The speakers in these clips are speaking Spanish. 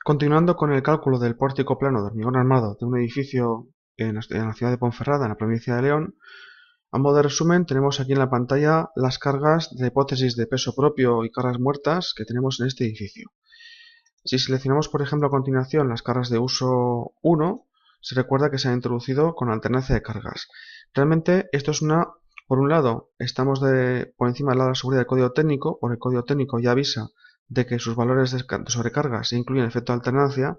Continuando con el cálculo del pórtico plano de hormigón armado de un edificio en la ciudad de Ponferrada, en la provincia de León, a modo de resumen tenemos aquí en la pantalla las cargas de la hipótesis de peso propio y cargas muertas que tenemos en este edificio. Si seleccionamos, por ejemplo, a continuación las cargas de uso 1, se recuerda que se han introducido con alternancia de cargas. Realmente esto es por un lado, estamos por encima del lado de la seguridad del código técnico, porque el código técnico ya avisa de que sus valores de sobrecarga se incluyen en efecto de alternancia,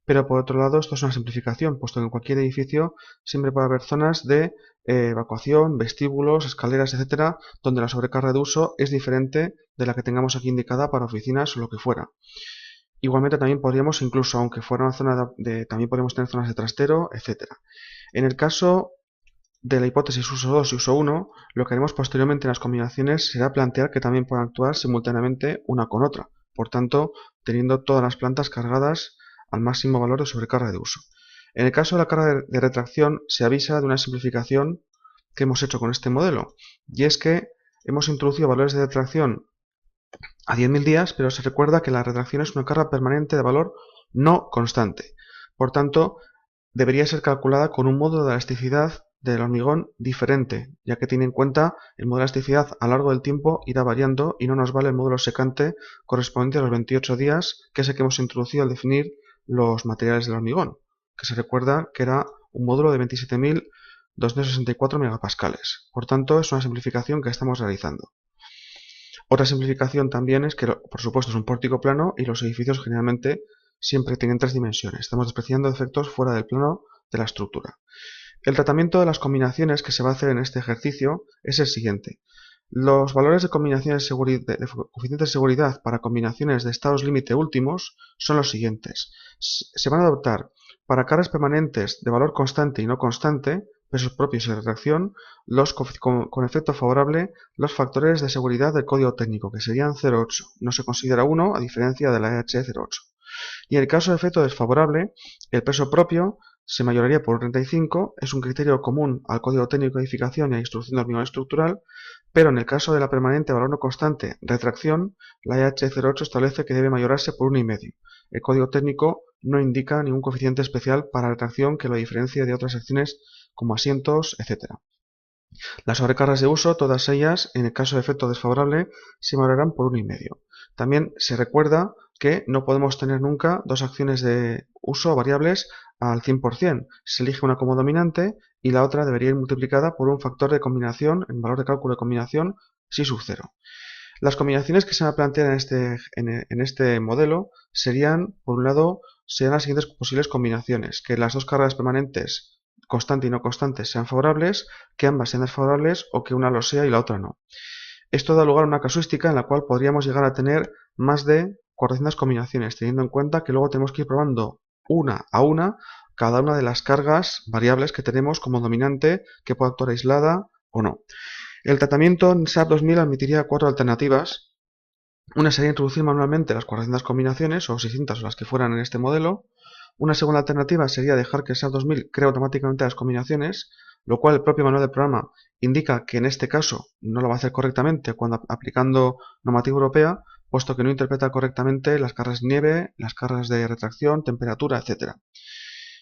pero por otro lado esto es una simplificación, puesto que en cualquier edificio siempre puede haber zonas de evacuación, vestíbulos, escaleras, etcétera, donde la sobrecarga de uso es diferente de la que tengamos aquí indicada para oficinas o lo que fuera. Igualmente también podríamos, incluso aunque fuera una zona también podríamos tener zonas de trastero, etcétera. En el caso de la hipótesis uso 2 y uso 1, lo que haremos posteriormente en las combinaciones será plantear que también puedan actuar simultáneamente una con otra, por tanto, teniendo todas las plantas cargadas al máximo valor de sobrecarga de uso. En el caso de la carga de retracción, se avisa de una simplificación que hemos hecho con este modelo, y es que hemos introducido valores de retracción a 10.000 días, pero se recuerda que la retracción es una carga permanente de valor no constante. Por tanto, debería ser calculada con un modo de elasticidad del hormigón diferente, ya que tiene en cuenta el modo de elasticidad a lo largo del tiempo irá variando y no nos vale el módulo secante correspondiente a los 28 días, que es el que hemos introducido al definir los materiales del hormigón, que se recuerda que era un módulo de 27.264 megapascales. Por tanto, es una simplificación que estamos realizando. Otra simplificación también es que, por supuesto, es un pórtico plano y los edificios generalmente siempre tienen 3 dimensiones. Estamos despreciando efectos fuera del plano de la estructura. El tratamiento de las combinaciones que se va a hacer en este ejercicio es el siguiente. Los valores de combinaciones de coeficientes de seguridad para combinaciones de estados límite últimos son los siguientes. Se van a adoptar para cargas permanentes de valor constante y no constante, pesos propios y retracción, con efecto favorable, los factores de seguridad del código técnico, que serían 0,8. No se considera 1, a diferencia de la EH 0,8. Y en el caso de efecto desfavorable, el peso propio se mayoraría por 35, es un criterio común al código técnico de edificación y a la instrucción de hormigón estructural, pero en el caso de la permanente valor no constante retracción, la EH 0,8 establece que debe mayorarse por 1,5. El código técnico no indica ningún coeficiente especial para retracción que lo diferencie de otras secciones como asientos, etc. Las sobrecargas de uso, todas ellas, en el caso de efecto desfavorable, se valorarán por 1,5. También se recuerda que no podemos tener nunca dos acciones de uso variables al 100%. Se elige una como dominante y la otra debería ir multiplicada por un factor de combinación, en valor de cálculo de combinación, psi sub 0. Las combinaciones que se van a plantear en este modelo serían, por un lado, serían las siguientes posibles combinaciones: que las dos cargas permanentes, constante y no constante, sean favorables, que ambas sean desfavorables o que una lo sea y la otra no. Esto da lugar a una casuística en la cual podríamos llegar a tener más de 400 combinaciones, teniendo en cuenta que luego tenemos que ir probando una a una cada una de las cargas variables que tenemos como dominante, que puede actuar aislada o no. El tratamiento en SAP 2000 admitiría 4 alternativas. Una sería introducir manualmente las 400 combinaciones, o 600 o las que fueran en este modelo. Una segunda alternativa sería dejar que el SAP 2000 cree automáticamente las combinaciones, lo cual el propio manual del programa indica que en este caso no lo va a hacer correctamente cuando aplicando normativa europea, puesto que no interpreta correctamente las cargas de nieve, las cargas de retracción, temperatura, etc.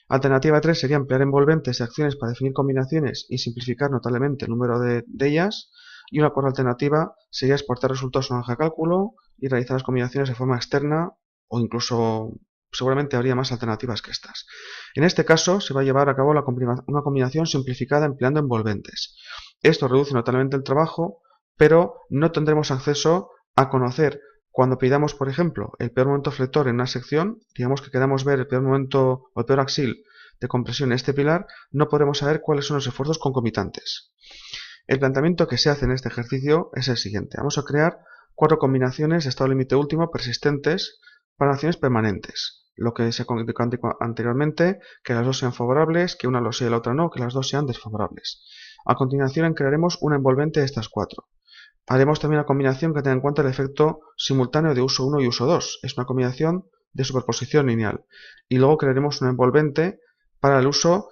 Alternativa 3 sería emplear envolventes y acciones para definir combinaciones y simplificar notablemente el número de ellas. Y una cuarta alternativa sería exportar resultados a una hoja de cálculo y realizar las combinaciones de forma externa, o incluso seguramente habría más alternativas que estas. En este caso se va a llevar a cabo una combinación simplificada empleando envolventes. Esto reduce notablemente el trabajo, pero no tendremos acceso a conocer cuando pidamos, por ejemplo, el peor momento flector en una sección, digamos que queramos ver el peor momento o el peor axil de compresión en este pilar, no podremos saber cuáles son los esfuerzos concomitantes. El planteamiento que se hace en este ejercicio es el siguiente. Vamos a crear 4 combinaciones de estado límite último persistentes para acciones permanentes. Lo que se indicó anteriormente, que las dos sean favorables, que una lo sea y la otra no, que las dos sean desfavorables. A continuación crearemos una envolvente de estas 4. Haremos también una combinación que tenga en cuenta el efecto simultáneo de uso 1 y uso 2. Es una combinación de superposición lineal. Y luego crearemos una envolvente para el uso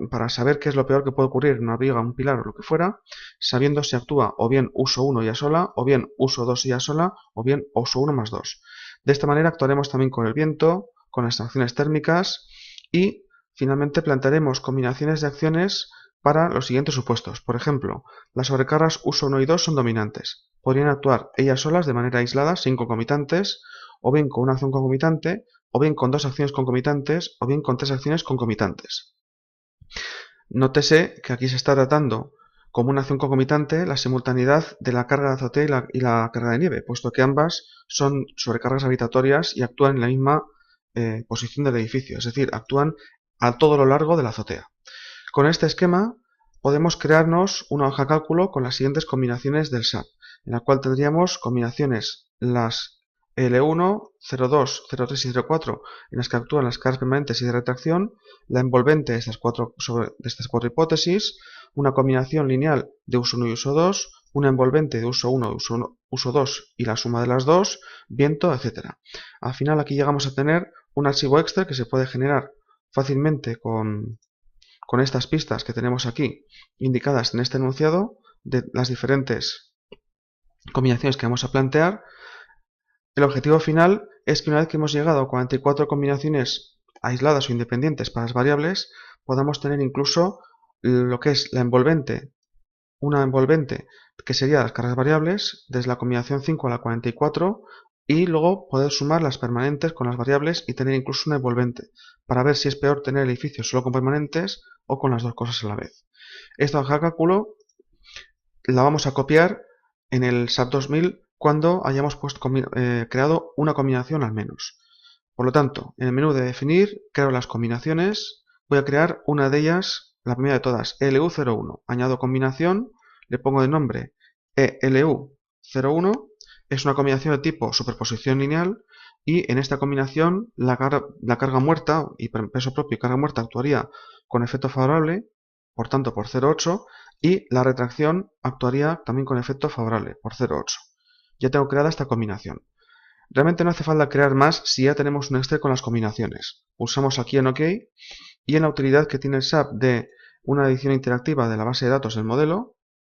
para saber qué es lo peor que puede ocurrir en una viga, un pilar o lo que fuera, sabiendo si actúa o bien uso 1 ya sola, o bien uso 2 ya sola, o bien uso 1 más 2. De esta manera actuaremos también con el viento, con las acciones térmicas y finalmente plantearemos combinaciones de acciones para los siguientes supuestos. Por ejemplo, las sobrecargas uso 1 y 2 son dominantes. Podrían actuar ellas solas de manera aislada, sin concomitantes, o bien con una acción concomitante, o bien con dos acciones concomitantes, o bien con tres acciones concomitantes. Nótese que aquí se está tratando como una acción concomitante la simultaneidad de la carga de azotea y la carga de nieve, puesto que ambas son sobrecargas gravitatorias y actúan en la misma posición del edificio, es decir, actúan a todo lo largo de la azotea. Con este esquema podemos crearnos una hoja de cálculo con las siguientes combinaciones del SAP, en la cual tendríamos combinaciones las L1, 02, 03 y 04, en las que actúan las cargas permanentes y de retracción, la envolvente de estas cuatro hipótesis, una combinación lineal de uso 1 y uso 2, una envolvente de uso 1 y uso 2 y la suma de las dos, viento, etc. Al final aquí llegamos a tener un archivo Excel que se puede generar fácilmente con estas pistas que tenemos aquí indicadas en este enunciado de las diferentes combinaciones que vamos a plantear. El objetivo final es que una vez que hemos llegado a 44 combinaciones aisladas o independientes para las variables, podamos tener incluso lo que es la envolvente, una envolvente que sería las cargas variables desde la combinación 5 a la 44 y luego poder sumar las permanentes con las variables y tener incluso una envolvente para ver si es peor tener el edificio solo con permanentes o con las dos cosas a la vez. Esta hoja de cálculo la vamos a copiar en el SAP 2000 cuando hayamos creado una combinación al menos. Por lo tanto, en el menú de definir, creo las combinaciones, voy a crear una de ellas, la primera de todas, LU01. Añado combinación, le pongo de nombre ELU01, es una combinación de tipo superposición lineal y en esta combinación la carga muerta y peso propio y carga muerta actuaría con efecto favorable, por tanto por 0,8, y la retracción actuaría también con efecto favorable, por 0,8. Ya tengo creada esta combinación. Realmente no hace falta crear más si ya tenemos un Excel con las combinaciones. Pulsamos aquí en OK y en la utilidad que tiene el SAP de una edición interactiva de la base de datos del modelo,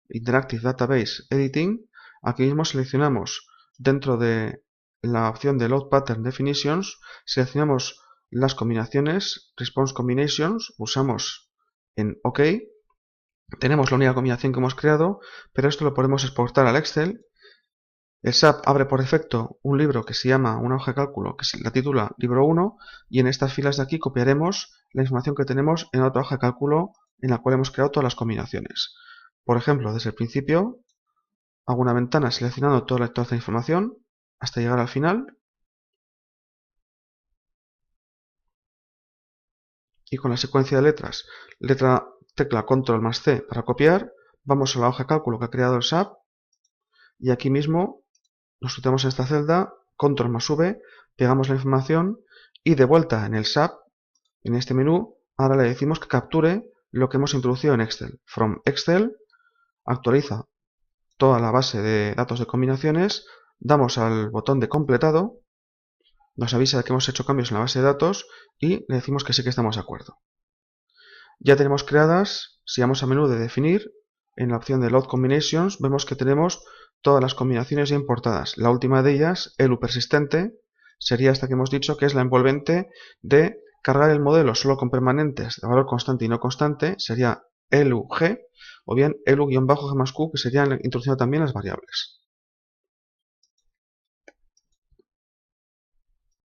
Interactive Database Editing, aquí mismo seleccionamos dentro de la opción de Load Pattern Definitions, seleccionamos las combinaciones, Response Combinations, pulsamos en OK. Tenemos la única combinación que hemos creado, pero esto lo podemos exportar al Excel. El SAP abre por defecto un libro que se llama una hoja de cálculo que se la titula libro 1 y en estas filas de aquí copiaremos la información que tenemos en otra hoja de cálculo en la cual hemos creado todas las combinaciones. Por ejemplo, desde el principio hago una ventana seleccionando toda esta información hasta llegar al final y con la secuencia de letras, tecla control más C para copiar, vamos a la hoja de cálculo que ha creado el SAP y aquí mismo nos metemos en esta celda, control más V, pegamos la información y de vuelta en el SAP, en este menú, ahora le decimos que capture lo que hemos introducido en Excel. From Excel, actualiza toda la base de datos de combinaciones, damos al botón de completado, nos avisa de que hemos hecho cambios en la base de datos y le decimos que sí que estamos de acuerdo. Ya tenemos creadas, si vamos a menú de definir, en la opción de Load Combinations vemos que tenemos todas las combinaciones ya importadas. La última de ellas, ELU persistente, sería esta que hemos dicho que es la envolvente de cargar el modelo solo con permanentes de valor constante y no constante, sería ELU-G, o bien ELU-G más Q, que serían introduciendo también las variables.